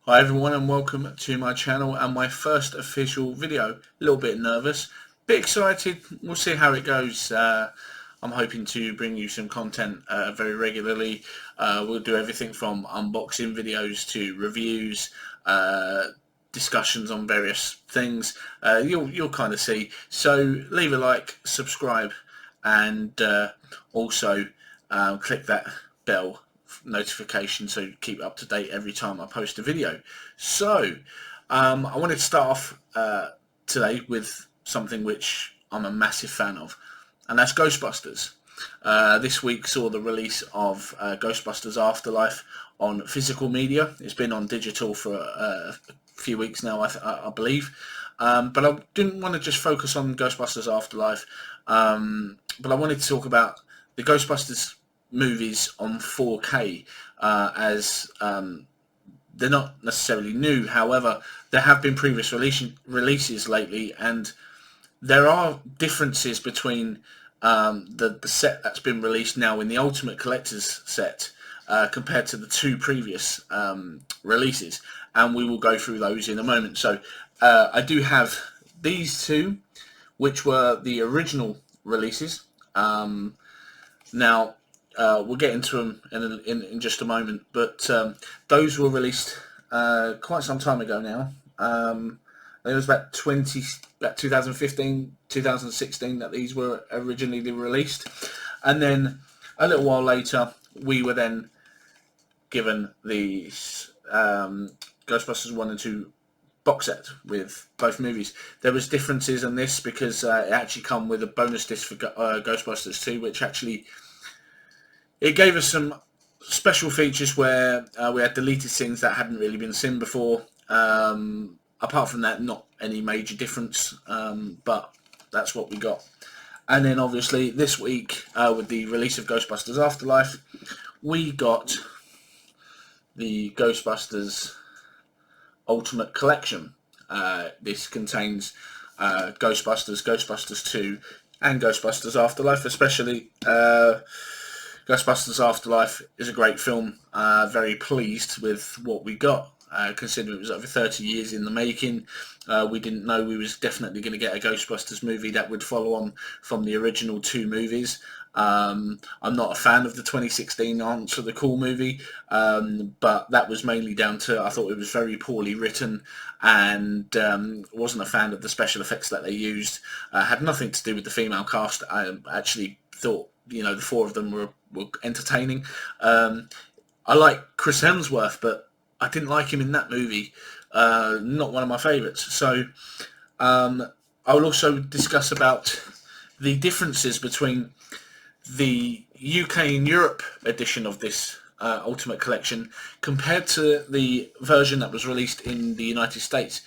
Hi everyone and welcome to my channel and my first official video. A little bit nervous, bit excited, we'll see how it goes. I'm hoping to bring you some content very regularly. We'll do everything from unboxing videos to reviews, discussions on various things. You'll kind of see. So leave a like, subscribe, and also click that bell notification so you keep up to date every time I post a video. So I wanted to start off today with something which I'm a massive fan of, and that's Ghostbusters. This week saw the release of Ghostbusters Afterlife on physical media. It's been on digital for a few weeks now, I believe. But I didn't want to just focus on Ghostbusters Afterlife, but I wanted to talk about the Ghostbusters movies on 4K, as they're not necessarily new. However, there have been previous releases lately, and there are differences between the set that's been released now in the Ultimate Collector's set compared to the two previous releases, and we will go through those in a moment. So I do have these two, which were the original releases. Now we'll get into them in just a moment, but those were released quite some time ago now. It was about 2015, 2016 that these were originally released, and then a little while later we were then given the Ghostbusters 1 and 2 box set with both movies. There was differences in this because it actually come with a bonus disc for Ghostbusters 2, which actually it gave us some special features where we had deleted scenes that hadn't really been seen before. Apart from that, not any major difference, but that's what we got. And then obviously this week, with the release of Ghostbusters Afterlife, we got the Ghostbusters Ultimate Collection. This contains Ghostbusters, Ghostbusters 2, and Ghostbusters Afterlife. Especially Ghostbusters Afterlife is a great film. Very pleased with what we got, considering it was over 30 years in the making. We didn't know we was definitely going to get a Ghostbusters movie that would follow on from the original two movies. I'm not a fan of the 2016 Answer the Call movie, but that was mainly down to I thought it was very poorly written, and wasn't a fan of the special effects that they used. Had nothing to do with the female cast. I actually thought, the four of them were entertaining. I like Chris Hemsworth, but I didn't like him in that movie. Not one of my favourites. So I will also discuss about the differences between the UK and Europe edition of this Ultimate Collection compared to the version that was released in the United States.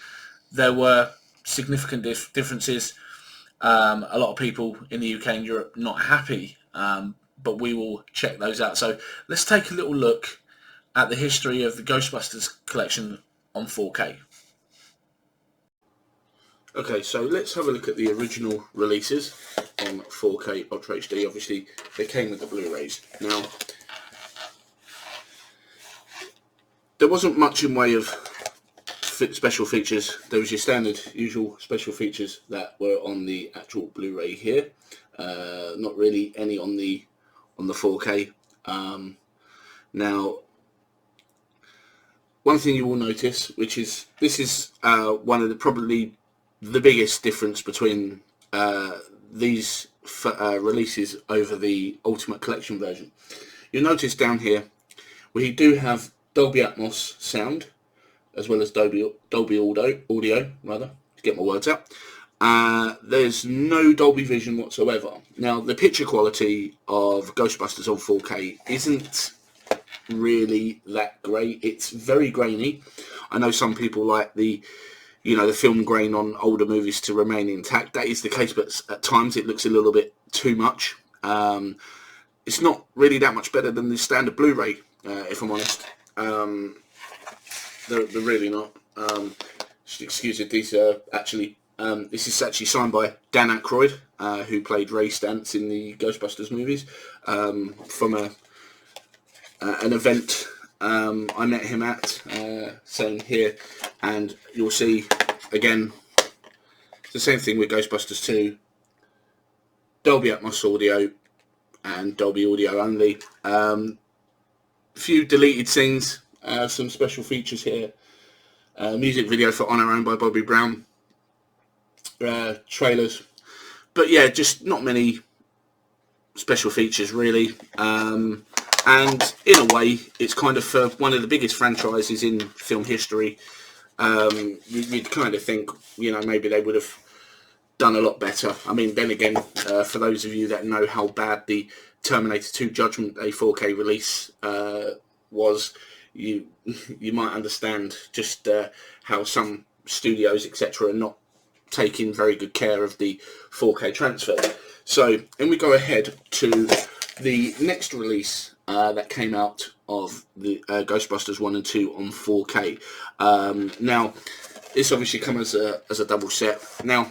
There were significant differences. A lot of people in the UK and Europe not happy, but we will check those out. So let's take a little look at the history of the Ghostbusters collection on 4K. Okay, so let's have a look at the original releases on 4K Ultra HD. Obviously, they came with the Blu-rays. Now, there wasn't much in way of special features. There was your standard, usual special features that were on the actual Blu-ray here. Not really any on the 4K. Now, one thing you will notice, which is this is one of probably the biggest difference between these releases over the Ultimate Collection version. You'll notice down here we do have Dolby Atmos sound, as well as Dolby audio, rather, to get my words out. There's no Dolby Vision whatsoever. Now, the picture quality of Ghostbusters on 4K isn't really that great. It's very grainy. I know some people like the film grain on older movies to remain intact. That is the case, but at times it looks a little bit too much. It's not really that much better than the standard Blu-ray, if I'm honest. They're really not. Excuse it, these this is actually signed by Dan Aykroyd, who played Ray Stantz in the Ghostbusters movies, from an event I met him at, same here, and you'll see again it's the same thing with Ghostbusters 2, Dolby Atmos audio and Dolby audio only. Few deleted scenes, some special features here, music video for On Our Own by Bobby Brown, trailers, but yeah, just not many special features really. And in a way, it's kind of for one of the biggest franchises in film history. You'd kind of think, you know, maybe they would have done a lot better. I mean, then again, for those of you that know how bad the Terminator 2 Judgment Day 4K release was, you might understand just how some studios, etc., are not taking very good care of the 4K transfer. So, and we go ahead to the next release that came out of the Ghostbusters 1 and 2 on 4K. Now, this obviously comes as a double set. Now,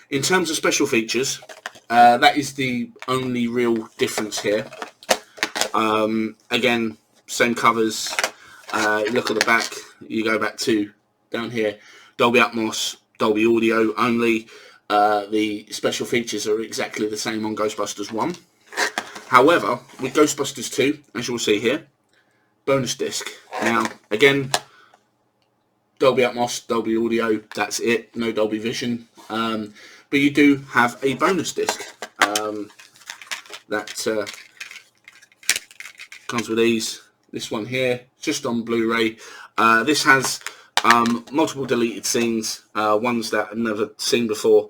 in terms of special features, that is the only real difference here. Again, same covers. Look at the back. You go back to down here, Dolby Atmos, Dolby Audio only. The special features are exactly the same on Ghostbusters 1. However, with Ghostbusters 2, as you'll see here, bonus disc. Now, again, Dolby Atmos, Dolby Audio, that's it. No Dolby Vision. But you do have a bonus disc that comes with these. This one here, just on Blu-ray. This has multiple deleted scenes, ones that I've never seen before.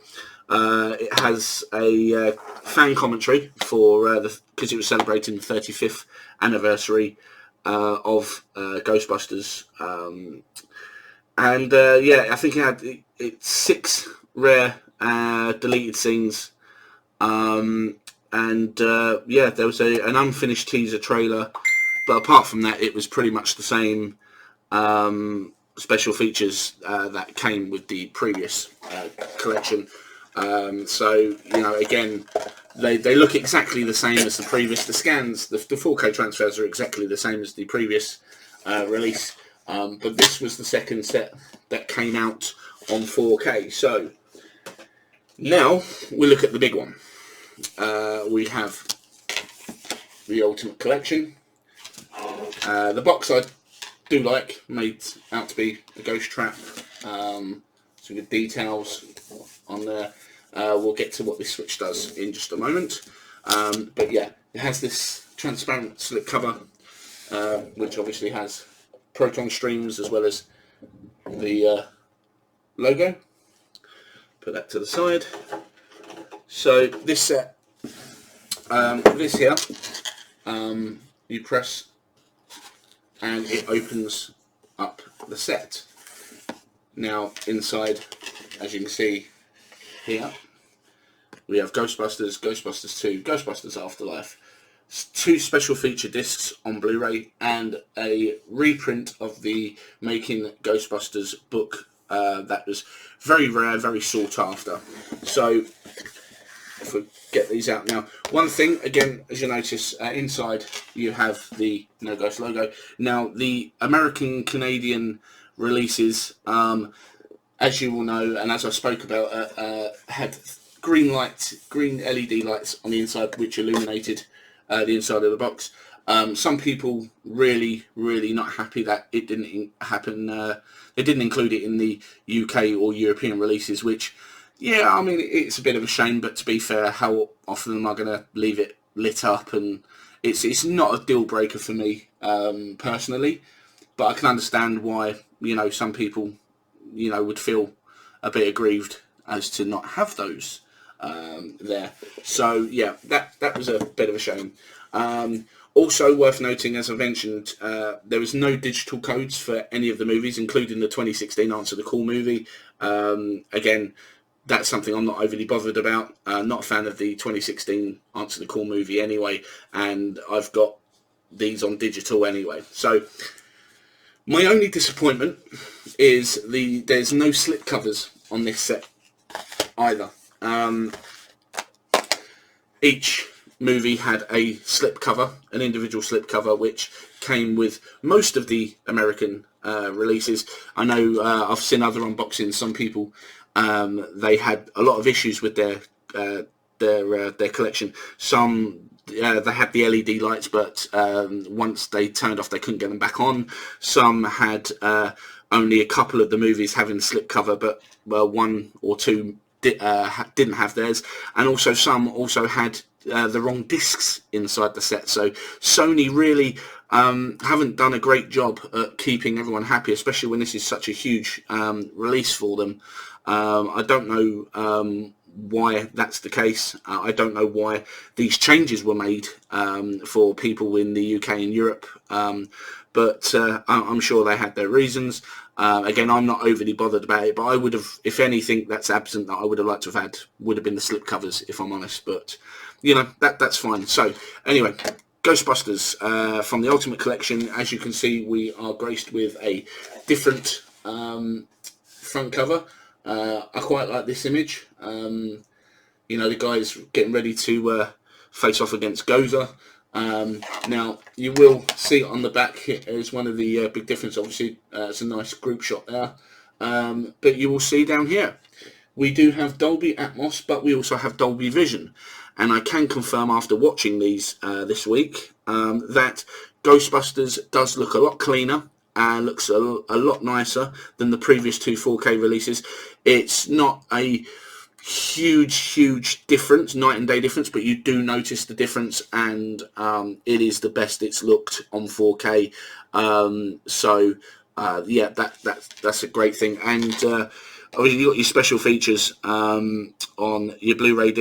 It has a fan commentary for because it was celebrating the 35th anniversary of Ghostbusters, and yeah, I think it had it's 6 rare deleted scenes, and yeah, there was an unfinished teaser trailer, but apart from that, it was pretty much the same special features that came with the previous collection. So, you know, again, they look exactly the same as the previous. The scans, the 4K transfers are exactly the same as the previous release, but this was the second set that came out on 4K. So now we look at the big one. We have the Ultimate Collection. The box I do like, made out to be a ghost trap. Some good details on there. We'll get to what this switch does in just a moment. But yeah, it has this transparent slip cover, which obviously has proton streams as well as the logo. Put that to the side. So this set, this here, you press and it opens up the set. Now inside, as you can see here, we have Ghostbusters, Ghostbusters 2, Ghostbusters Afterlife, 2 special feature discs on Blu-ray, and a reprint of the Making Ghostbusters book that was very rare, very sought after. So if we get these out now, one thing again, as you notice, inside you have the No Ghost logo. Now the American Canadian releases, as you will know, and as I spoke about, had green LED lights on the inside which illuminated the inside of the box. Some people really not happy that it didn't happen. They didn't include it in the UK or European releases, which, yeah, I mean, it's a bit of a shame, but to be fair, how often am I going to leave it lit up? And it's not a deal breaker for me personally, but I can understand why, you know, some people, you know, would feel a bit aggrieved as to not have those there. So yeah, that was a bit of a shame. Also worth noting, as I mentioned, there was no digital codes for any of the movies, including the 2016 Answer the Call movie. Again, that's something I'm not overly bothered about. Not a fan of the 2016 Answer the Call movie anyway, and I've got these on digital anyway. So my only disappointment is there's no slip covers on this set either. Each movie had a slip cover, an individual slip cover, which came with most of the American releases. I know I've seen other unboxings. Some people they had a lot of issues with their collection. Some they had the LED lights, but once they turned off, they couldn't get them back on. Some had only a couple of the movies having slipcover, but one or two didn't have theirs, and also some also had the wrong discs inside the set. So Sony really haven't done a great job at keeping everyone happy, especially when this is such a huge release for them. I don't know why that's the case. I don't know why these changes were made for people in the UK and Europe, but I'm sure they had their reasons. Again, I'm not overly bothered about it, but I would have, if anything that's absent that I would have liked to have had, would have been the slip covers, if I'm honest. But you know, that's fine. So anyway, Ghostbusters from the Ultimate Collection. As you can see, we are graced with a different front cover. I quite like this image. You know, the guy's getting ready to face off against Gozer. Now, you will see on the back here is one of the big difference. Obviously, it's a nice group shot there. But you will see down here, we do have Dolby Atmos, but we also have Dolby Vision. And I can confirm after watching these this week that Ghostbusters does look a lot cleaner and looks a lot nicer than the previous two 4K releases. It's not a huge difference, night and day difference, but you do notice the difference, and it is the best it's looked on 4K. Yeah, that's a great thing. And obviously you got your special features on your Blu-ray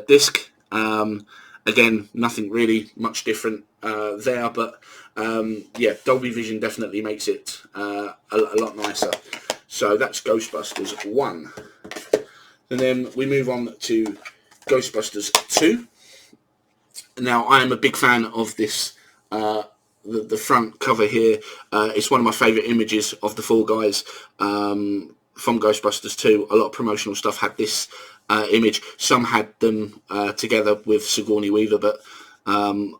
disc. Again, nothing really much different there, but yeah, Dolby Vision definitely makes it a lot nicer. So that's Ghostbusters 1. And then we move on to Ghostbusters 2. Now, I am a big fan of this, the front cover here. It's one of my favourite images of the four guys from Ghostbusters 2. A lot of promotional stuff had this image. Some had them together with Sigourney Weaver, but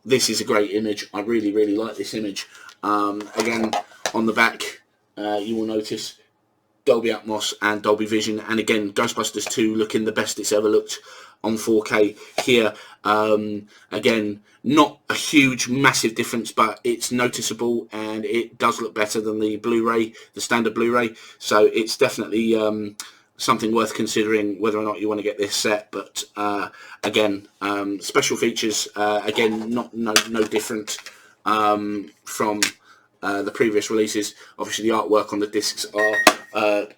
this is a great image. I really like this image. Again, on the back, you will notice Dolby Atmos and Dolby Vision, and again, Ghostbusters 2 looking the best it's ever looked on 4K here. Again, not a huge, massive difference, but it's noticeable, and it does look better than the Blu-ray, the standard Blu-ray. So it's definitely something worth considering whether or not you want to get this set. But again, special features, again, no different from the previous releases. Obviously, the artwork on the discs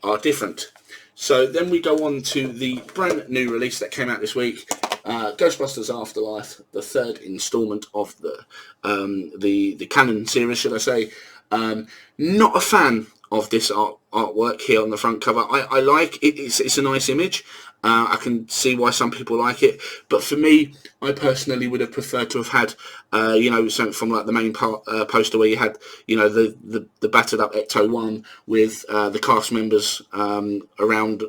are different. So then we go on to the brand new release that came out this week, Ghostbusters Afterlife, the third instalment of the canon series, should I say. Not a fan of this artwork here on the front cover. I like it. It's a nice image. I can see why some people like it, but for me, I personally would have preferred to have had, you know, something from like the main poster where you had, you know, the battered up Ecto-1 with the cast members around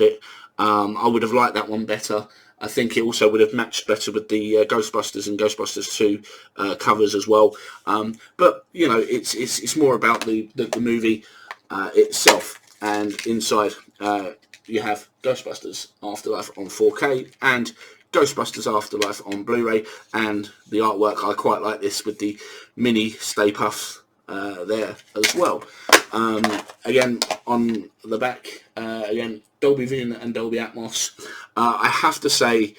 it. I would have liked that one better. I think it also would have matched better with the Ghostbusters and Ghostbusters 2 covers as well. But you know, it's more about the movie itself, and inside you have Ghostbusters Afterlife on 4K and Ghostbusters Afterlife on Blu-ray, and the artwork, I quite like this with the mini Stay Puffs there as well. Again, on the back, again, Dolby Vision and Dolby Atmos. I have to say,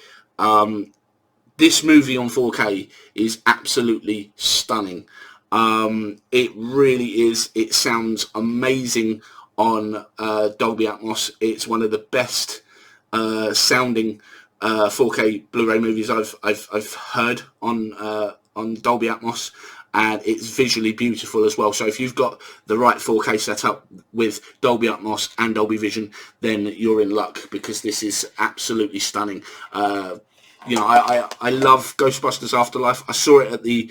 this movie on 4K is absolutely stunning. It really is. It sounds amazing on Dolby Atmos. It's one of the best sounding 4K Blu-ray movies I've heard on Dolby Atmos, and it's visually beautiful as well. So if you've got the right 4K setup with Dolby Atmos and Dolby Vision, then you're in luck, because this is absolutely stunning. You know, I love Ghostbusters Afterlife. I saw it at the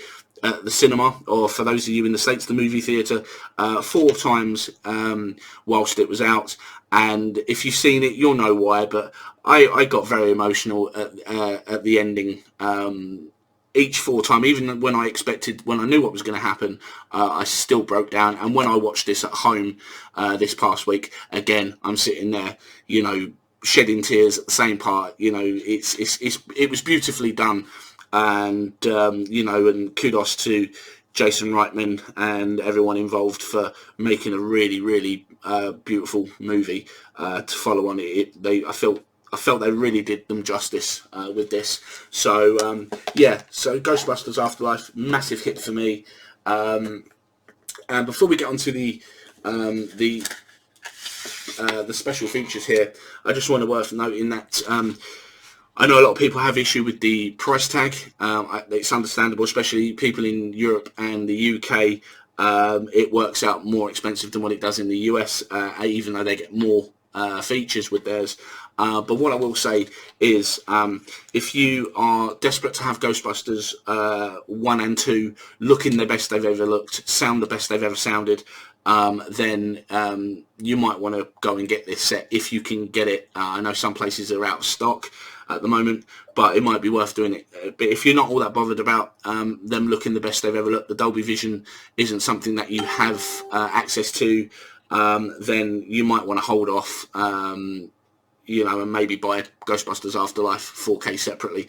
cinema, or for those of you in the States, the movie theatre, 4 times whilst it was out. And if you've seen it, you'll know why. But I got very emotional at the ending. each 4 times, even when I knew what was going to happen, I still broke down. And when I watched this at home this past week, again, I'm sitting there, shedding tears at the same part. It was beautifully done, and and kudos to Jason Reitman and everyone involved for making a really, really beautiful movie to follow on it. I felt they really did them justice with this. So so Ghostbusters Afterlife, massive hit for me. And before we get onto the special features here, I just want to worth noting that I know a lot of people have issue with the price tag. It's understandable, especially people in Europe and the UK. It works out more expensive than what it does in the US, even though they get more features with theirs. But what I will say is, if you are desperate to have Ghostbusters 1 and 2 looking the best they've ever looked, sound the best they've ever sounded, then you might want to go and get this set if you can get it. I know some places are out of stock at the moment, but it might be worth doing it. But if you're not all that bothered about them looking the best they've ever looked, the Dolby Vision isn't something that you have access to, then you might want to hold off, and maybe buy Ghostbusters Afterlife 4K separately.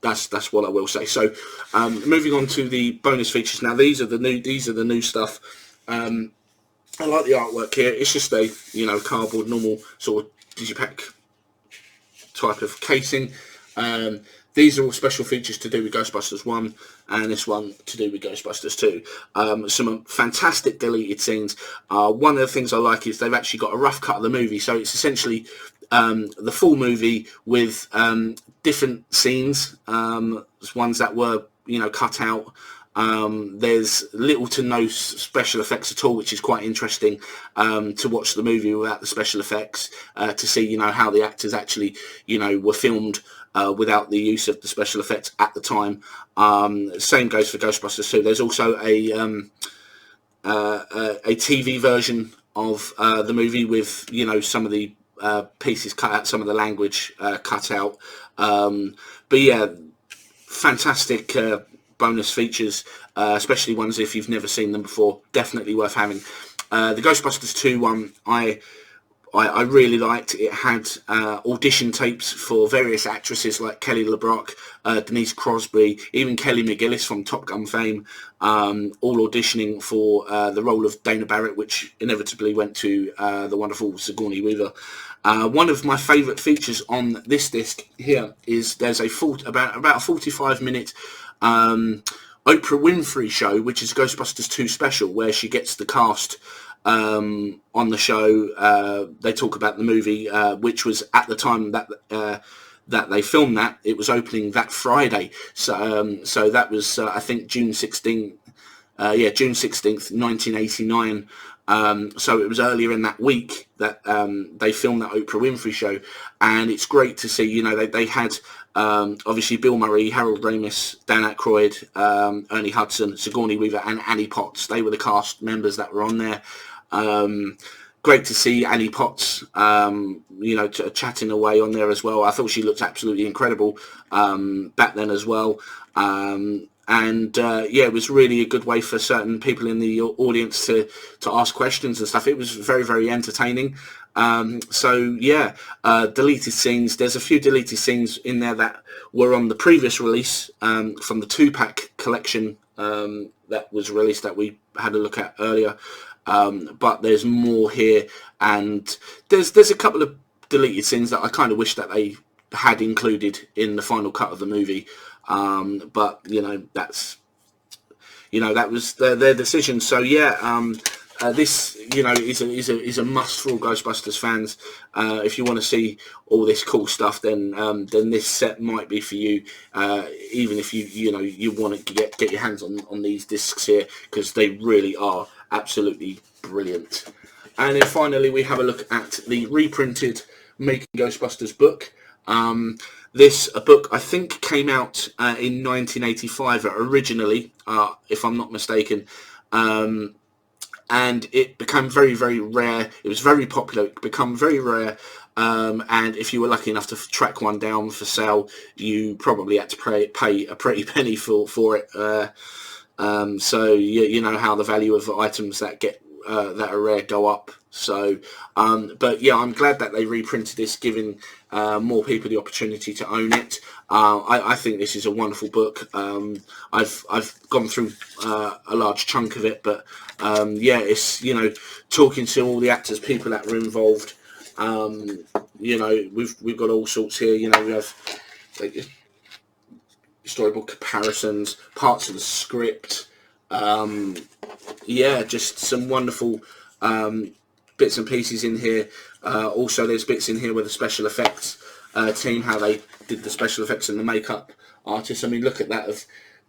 That's what I will say. So moving on to the bonus features. Now these are the new stuff. I like the artwork here. It's just a cardboard, normal sort of digipack type of casing. These are all special features to do with Ghostbusters 1 and this one to do with Ghostbusters 2. Some fantastic deleted scenes. One of the things I like is they've actually got a rough cut of the movie, so it's essentially the full movie with different scenes, ones that were cut out. There's little to no special effects at all, which is quite interesting to watch the movie without the special effects, to see how the actors actually were filmed without the use of the special effects at the time. Same goes for Ghostbusters 2. There's also a TV version of the movie with some of the pieces cut out, some of the language cut out. But yeah, fantastic bonus features, especially ones if you've never seen them before. Definitely worth having. The Ghostbusters 2 one, I really liked. It had audition tapes for various actresses like Kelly LeBrock, Denise Crosby, even Kelly McGillis from Top Gun fame, all auditioning for the role of Dana Barrett, which inevitably went to the wonderful Sigourney Weaver. One of my favourite features on this disc here is there's about a 45-minute Oprah Winfrey show, which is Ghostbusters 2 special, where she gets the cast on the show. They talk about the movie, which was at the time that they filmed that, it was opening that Friday. So that was I think June 16th, June 16th, 1989. So it was earlier in that week that they filmed that Oprah Winfrey show, and it's great to see. They had obviously Bill Murray, Harold Ramis, Dan Aykroyd, Ernie Hudson, Sigourney Weaver, and Annie Potts. They were the cast members that were on there. Great to see Annie Potts, chatting away on there as well. I thought she looked absolutely incredible back then as well. It was really a good way for certain people in the audience to ask questions and stuff. It was very, very entertaining. Deleted scenes. There's a few deleted scenes in there that were on the previous release from the 2-pack collection that was released that we had a look at earlier. But there's more here, and there's a couple of deleted scenes that I kind of wish that they had included in the final cut of the movie. But that was their decision. So this is a must for all Ghostbusters fans. If you want to see all this cool stuff, then this set might be for you. Even if you want to get your hands on these discs here, because they really are absolutely brilliant. And then finally we have a look at the reprinted Making Ghostbusters book. This book I think came out in 1985 originally, if I'm not mistaken. and it became very, very rare. It was very popular. It became very rare. And if you were lucky enough to track one down for sale, you probably had to pay a pretty penny for it. So you know how the value of items that are rare go up. So, but yeah, I'm glad that they reprinted this, giving more people the opportunity to own it. I think this is a wonderful book. I've gone through a large chunk of it, but yeah, it's, you know, talking to all the actors, people that were involved. You know, we've got all sorts here. You know, we have like storyboard comparisons, parts of the script. Yeah, just some wonderful bits and pieces in here. Also, there's bits in here with the special effects team, how they did the special effects and the makeup artists. I mean, look at that of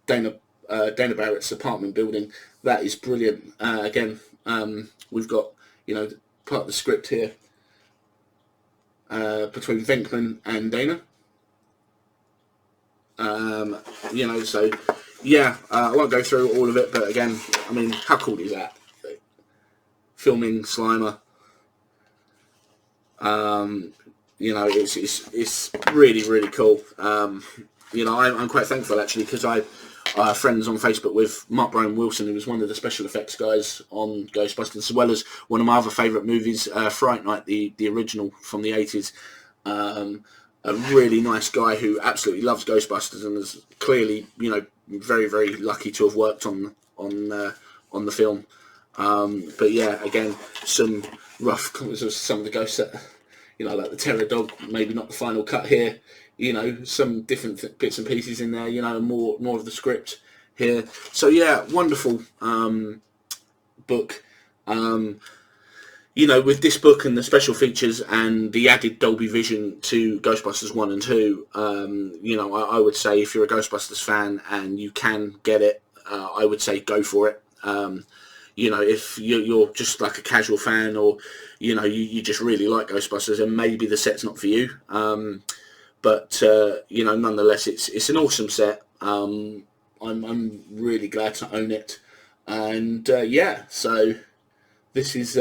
Dana Barrett's apartment building. That is brilliant. Again, we've got, you know, part of the script here between Venkman and Dana. You know, so yeah, I won't go through all of it, but again, I mean, how cool is that? Filming Slimer. You know, it's really, really cool. You know, I'm quite thankful actually, because I friends on Facebook with Mark Brian Wilson, who was one of the special effects guys on Ghostbusters, as well as one of my other favourite movies, Fright Night, the original from the 80s. A really nice guy who absolutely loves Ghostbusters and is clearly, you know, very, very lucky to have worked on the film. But yeah, again, some rough comments of some of the ghosts that, you know, like the terror dog, maybe not the final cut here. You know, some different bits and pieces in there. You know, more of the script here. So yeah, wonderful book. You know, with this book and the special features and the added Dolby Vision to Ghostbusters 1 and 2, you know, I would say if you're a Ghostbusters fan and you can get it, I would say go for it. You know, if you're just like a casual fan, or, you know, you just really like Ghostbusters, and maybe the set's not for you. But you know, nonetheless, it's an awesome set. I'm really glad to own it. And yeah, so this is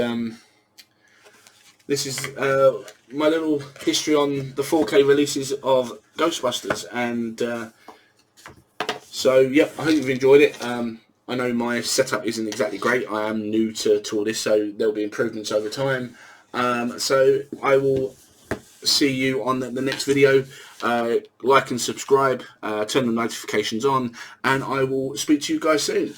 my little history on the 4K releases of Ghostbusters. And so yeah, I hope you've enjoyed it. I know my setup isn't exactly great. I am new to all this, so there'll be improvements over time. So I will see you on the next video. Like and subscribe, turn the notifications on, and I will speak to you guys soon.